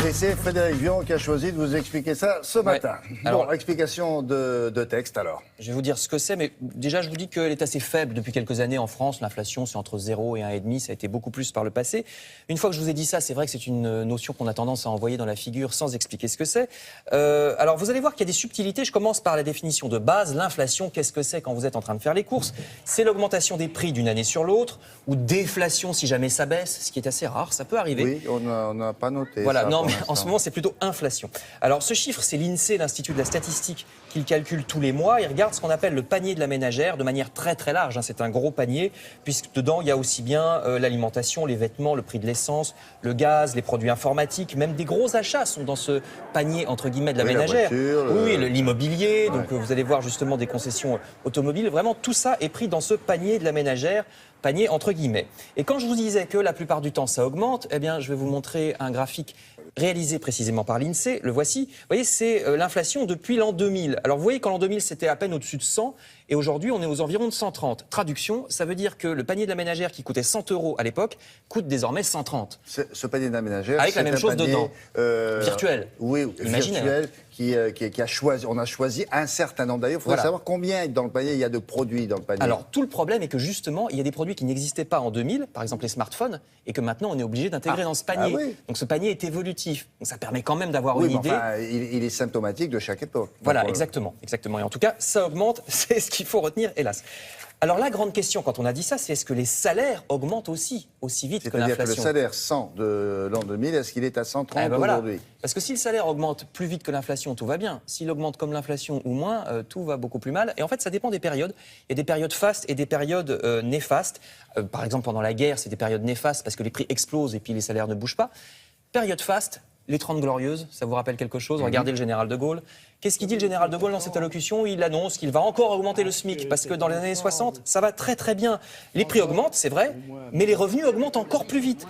Et c'est Frédéric Vion qui a choisi de vous expliquer ça ce matin. Alors, bon, explication de texte alors. Je vais vous dire ce que c'est, mais déjà je vous dis qu'elle est assez faible depuis quelques années en France. L'inflation c'est entre 0 et 1,5, ça a été beaucoup plus par le passé. Une fois que je vous ai dit ça, c'est vrai que c'est une notion qu'on a tendance à envoyer dans la figure sans expliquer ce que c'est. Alors vous allez voir qu'il y a des subtilités. Je commence par la définition de base. L'inflation, qu'est-ce que c'est quand vous êtes en train de faire les courses? C'est l'augmentation des prix d'une année sur l'autre, ou déflation si jamais ça baisse, ce qui est assez rare, ça peut arriver. Oui, on n'a pas noté. Voilà, ça, non, mais en ce moment, c'est plutôt inflation. Alors, ce chiffre, c'est l'INSEE, l'Institut de la statistique, qui le calcule tous les mois. Il regarde ce qu'on appelle le panier de la ménagère de manière très très large. C'est un gros panier, puisque dedans, il y a aussi bien l'alimentation, les vêtements, le prix de l'essence, le gaz, les produits informatiques, même des gros achats sont dans ce panier, entre guillemets, de la ménagère. La voiture, oui, l'immobilier, donc vous allez voir justement des concessions automobiles. Vraiment, tout ça est pris dans ce panier de la ménagère. Panier entre guillemets. Et quand je vous disais que la plupart du temps ça augmente, eh bien je vais vous montrer un graphique réalisé précisément par l'INSEE. Le voici. Vous voyez, c'est l'inflation depuis l'an 2000. Alors vous voyez qu'en l'an 2000 c'était à peine au-dessus de 100 et aujourd'hui on est aux environs de 130. Traduction, ça veut dire que le panier de la ménagère qui coûtait 100 € à l'époque coûte désormais 130. Ce panier de la ménagère, avec la même chose panier, dedans. Virtuel. Oui, imaginaire. Virtuel. Qui a choisi, on a choisi un certain nombre. D'ailleurs, il faudrait savoir combien dans le panier il y a de produits dans le panier. Alors, tout le problème est que justement, il y a des produits qui n'existaient pas en 2000, par exemple les smartphones, et que maintenant on est obligé d'intégrer dans ce panier. Oui. Donc ce panier est évolutif. Donc ça permet quand même d'avoir une idée. Enfin, il est symptomatique de chaque époque. Voilà, donc, exactement. Et en tout cas, ça augmente, c'est ce qu'il faut retenir, hélas. Alors la grande question, quand on a dit ça, c'est est-ce que les salaires augmentent aussi vite que l'inflation? C'est-à-dire que le salaire 100 de l'an 2000, est-ce qu'il est à 130 aujourd'hui? Parce que si le salaire augmente plus vite que l'inflation, tout va bien. S'il augmente comme l'inflation ou moins, tout va beaucoup plus mal. Et en fait, ça dépend des périodes. Il y a des périodes fastes et des périodes néfastes. Par exemple, pendant la guerre, c'est des périodes néfastes parce que les prix explosent et puis les salaires ne bougent pas. Période faste, les 30 Glorieuses, ça vous rappelle quelque chose? Regardez le général de Gaulle. Qu'est-ce qu'il dit le général de Gaulle dans cette allocution? Il annonce qu'il va encore augmenter le SMIC parce que dans les années 60, ça va très très bien. Les prix augmentent, c'est vrai, mais les revenus augmentent encore plus vite.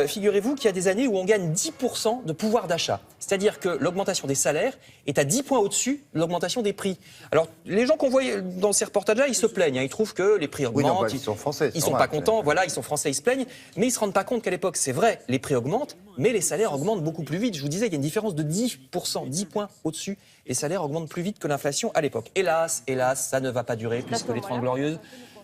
Figurez-vous qu'il y a des années où on gagne 10% de pouvoir d'achat. C'est-à-dire que l'augmentation des salaires est à 10 points au-dessus de l'augmentation des prix. Alors, les gens qu'on voit dans ces reportages-là, ils se plaignent. Ils trouvent que les prix augmentent. Oui, non, ils sont français. Ils sont pas contents. Voilà, ils sont français, ils se plaignent. Mais ils se rendent pas compte qu'à l'époque, c'est vrai, les prix augmentent, mais les salaires augmentent beaucoup plus vite. Je vous disais, il y a une différence de 10%, 10 points au-dessus. Les salaires augmentent plus vite que l'inflation à l'époque. Hélas, ça ne va pas durer puisque les 30 Glorieuses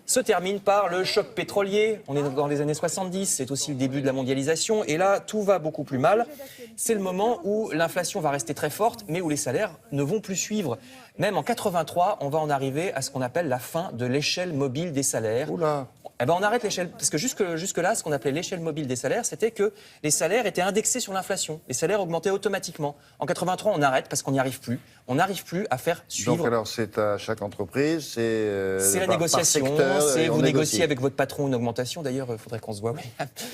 se terminent par le choc pétrolier. On est dans les années 70, c'est aussi le début de la mondialisation. Et là, tout va beaucoup plus mal. C'est le moment où l'inflation va rester très forte, mais où les salaires ne vont plus suivre. Même en 83, on va en arriver à ce qu'on appelle la fin de l'échelle mobile des salaires. Oula. Eh ben on arrête l'échelle, parce que jusque-là, ce qu'on appelait l'échelle mobile des salaires, c'était que les salaires étaient indexés sur l'inflation. Les salaires augmentaient automatiquement. En 83, on arrête parce qu'on n'y arrive plus. On n'arrive plus à faire suivre. Donc alors, c'est à chaque entreprise, c'est la négociation, c'est vous négociez avec votre patron une augmentation. D'ailleurs, il faudrait qu'on se voit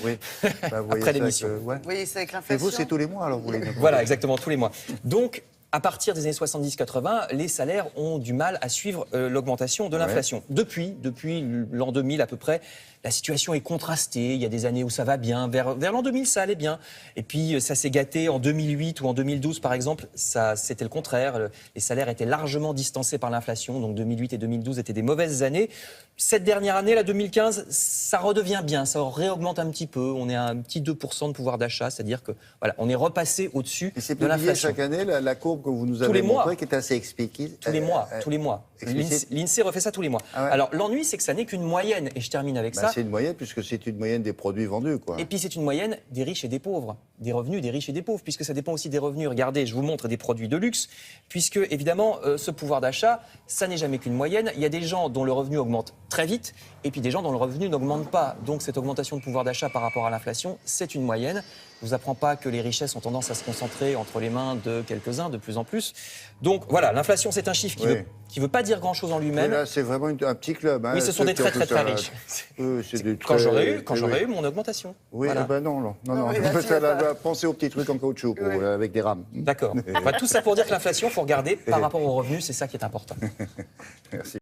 oui. Après l'émission. Vous voyez ça avec l'inflation. Et vous, c'est tous les mois, alors vous les négociez. Voilà, exactement, tous les mois. Donc, à partir des années 70-80, les salaires ont du mal à suivre l'augmentation de l'inflation. Depuis l'an 2000 à peu près, la situation est contrastée. Il y a des années où ça va bien. Vers l'an 2000, ça allait bien. Et puis, ça s'est gâté en 2008 ou en 2012, par exemple. C'était le contraire. Les salaires étaient largement distancés par l'inflation. Donc, 2008 et 2012 étaient des mauvaises années. Cette dernière année, la 2015, ça redevient bien. Ça réaugmente un petit peu. On est à un petit 2% de pouvoir d'achat. C'est-à-dire que, voilà, on est repassé au-dessus de l'inflation. Chaque année, la courbe que vous nous avez montrée, qui est assez expliquée. Tous les mois. L'INSEE refait ça tous les mois. Ah ouais. Alors, l'ennui, c'est que ça n'est qu'une moyenne. Et je termine avec ça. C'est une moyenne, puisque c'est une moyenne des produits vendus, quoi. Et puis, c'est une moyenne des riches et des pauvres. Des revenus des riches et des pauvres, puisque ça dépend aussi des revenus. Regardez, je vous montre des produits de luxe, puisque, évidemment, ce pouvoir d'achat, ça n'est jamais qu'une moyenne. Il y a des gens dont le revenu augmente très vite, et puis des gens dont le revenu n'augmente pas. Donc, cette augmentation de pouvoir d'achat par rapport à l'inflation, c'est une moyenne. Je ne vous apprends pas que les richesses ont tendance à se concentrer entre les mains de quelques-uns, de plus en plus. Donc, voilà, l'inflation, c'est un chiffre qui veut pas dire grand-chose en lui-même. Là, c'est vraiment un petit club. Hein, oui, ce sont des très, très, très riches. Quand j'aurais eu mon augmentation. Oui, voilà. Non. Pensez aux petits trucs en caoutchouc avec des rames. D'accord. Tout ça pour dire que l'inflation, il faut regarder par rapport aux revenus, c'est ça qui est important. Merci.